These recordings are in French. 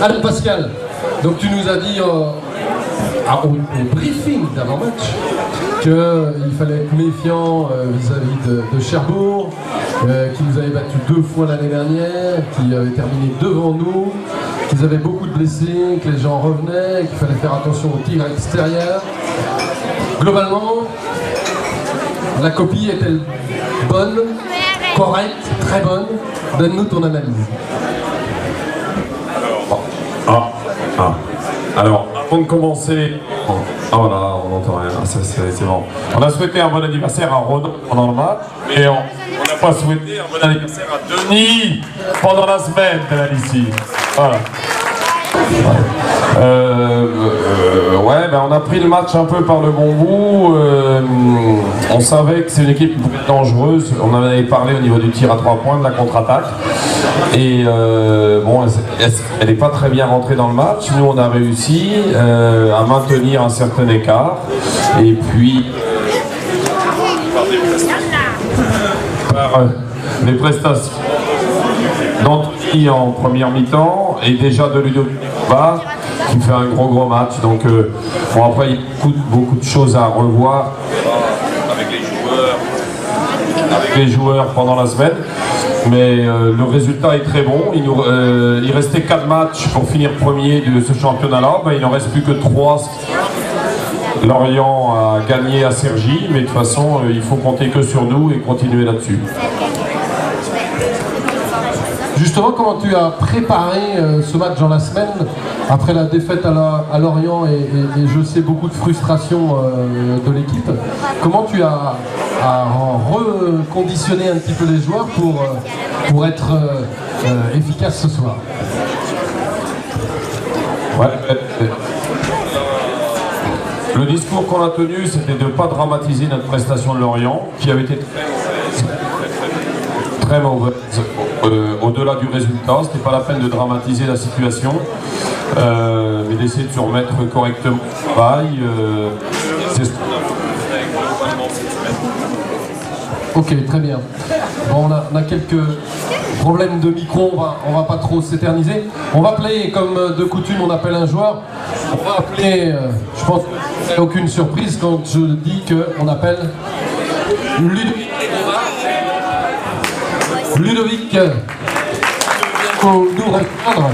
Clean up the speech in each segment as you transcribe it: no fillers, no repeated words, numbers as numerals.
Allez Pascal, donc tu nous as dit au briefing d'avant-match qu'il fallait être méfiant vis-à-vis de Cherbourg, qui nous avait battu 2 fois l'année dernière, qui avait terminé devant nous, qu'ils avaient beaucoup de blessés, que les gens revenaient, qu'il fallait faire attention aux tirs extérieurs. Globalement, la copie est-elle bonne, correcte, très bonne? Donne-nous ton analyse. Alors, avant de commencer, voilà, on n'entend rien, c'est bon. On a souhaité un bon anniversaire à Renaud pendant le match, et on n'a pas souhaité un bon anniversaire à Denis pendant la semaine de la Licie. Voilà. Ouais, ben on a pris le match un peu par le bon bout. On savait que c'est une équipe dangereuse. On en avait parlé au niveau du tir à 3 points, de la contre-attaque. Et bon, elle n'est pas très bien rentrée dans le match. Nous, on a réussi à maintenir un certain écart. Et puis, par les prestations d'Anthony en première mi-temps et déjà de Ludovic qui fait un gros match. Donc bon, après il y a beaucoup de choses à revoir avec les joueurs pendant la semaine, mais le résultat est très bon. Il restait 4 matchs pour finir premier de ce championnat-là. Ben, il n'en reste plus que 3. Lorient a gagné à Cergy, mais de toute façon il faut compter que sur nous et continuer là-dessus. Justement, comment tu as préparé ce match dans la semaine, après la défaite à Lorient et je sais beaucoup de frustration de l'équipe? Comment tu as reconditionné un petit peu les joueurs pour être efficace ce soir? Ouais, le discours qu'on a tenu, c'était de ne pas dramatiser notre prestation de Lorient, qui avait été très mauvaise. Au-delà du résultat, ce n'était pas la peine de dramatiser la situation, mais d'essayer de se remettre correctement au travail. Ok, très bien. Bon, on a quelques problèmes de micro, on va pas trop s'éterniser. On va appeler, comme de coutume, on appelle un joueur. On va appeler, je pense qu'il n'y a aucune surprise quand je dis qu'on appelle Ludovic faut nous répondre.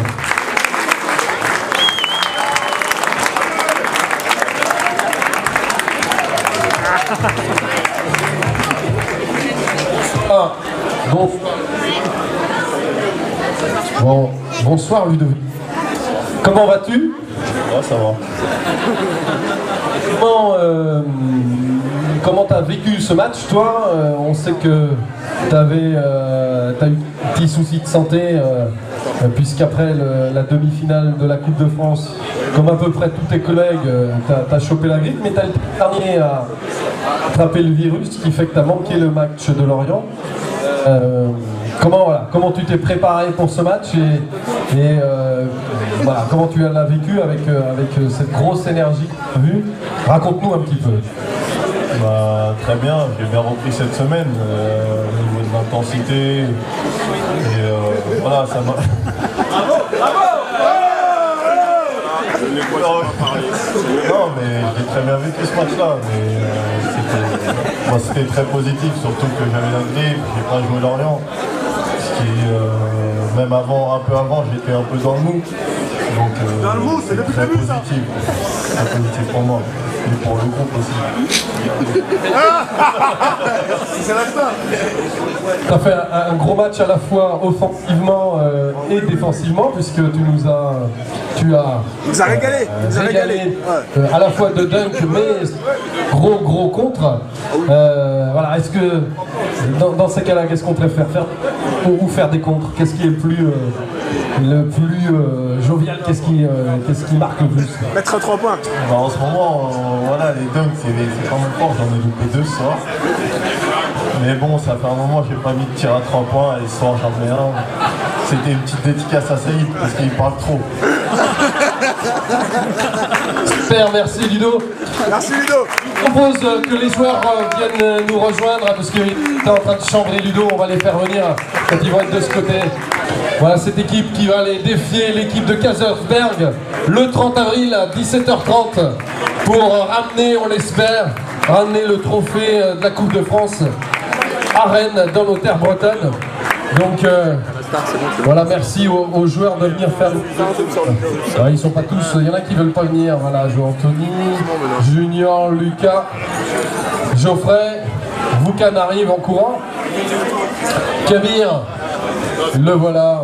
Bonsoir Ludovic. Comment vas-tu? Ouais, ça va. Comment t'as vécu ce match, toi? On sait que t'as eu des petits soucis de santé, puisqu'après la demi-finale de la Coupe de France, comme à peu près tous tes collègues, t'as chopé la grippe, mais t'as été le dernier à attraper le virus, ce qui fait que t'as manqué le match de Lorient. Comment tu t'es préparé pour ce match et comment tu l'as vécu avec cette grosse énergie qu'on a vue? Raconte-nous un petit peu. Bah, très bien, j'ai bien repris cette semaine au niveau de l'intensité. Et voilà, ça m'a... Non, mais j'ai très bien vécu ce match-là. C'était très positif, surtout que j'avais la grippe, j'ai pas joué Lorient. Ce qui, même avant, un peu avant, j'étais un peu dans le mou. Donc c'est très positif. Très positif pour moi. Et pour le groupe aussi. Tu as fait un gros match à la fois offensivement et défensivement, puisque tu as régalé à la fois de dunk, mais gros contre. Voilà, est-ce que dans ces cas-là, qu'est-ce qu'on préfère faire ou faire des contres? Qu'est-ce qui est le plus jovial? Qu'est-ce qui marque le plus? Mettre 3 points. Bah, en ce moment, voilà, les dunks, c'est quand même fort, j'en ai loupé 2 ce soir. Mais bon, ça fait un moment que j'ai pas mis de tir à 3 points et ce soir j'en mets un. C'était une petite dédicace à Saïd parce qu'il parle trop. Super, merci Ludo. Merci Ludo. Je propose que les joueurs viennent nous rejoindre parce qu'ils étaient en train de chambrer Ludo. On va les faire venir quand ils vont être de ce côté. Voilà cette équipe qui va aller défier l'équipe de Kaisersberg le 30 avril à 17h30 pour ramener, on l'espère, ramener le trophée de la Coupe de France à Rennes dans nos terres bretonnes. Donc voilà, merci aux joueurs de venir faire. Ils sont pas tous, il y en a qui veulent pas venir. Voilà, je vois Anthony, Junior, Lucas, Geoffrey, Voukan arrive en courant. Kabir, le voilà.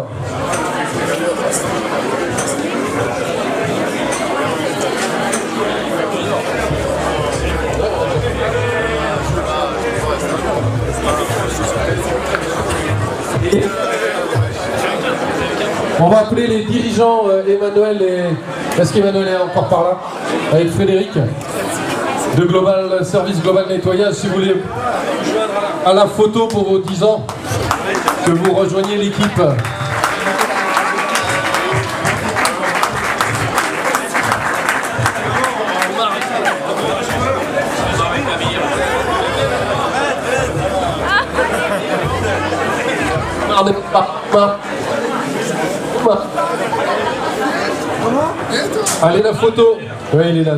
On va appeler les dirigeants Emmanuel et... Est-ce qu'Emmanuel est encore par là? Avec Frédéric de Global Service Global Nettoyage, si vous voulez à la photo pour vos 10 ans, que vous rejoignez l'équipe. Allez, la photo. Oui, il est là.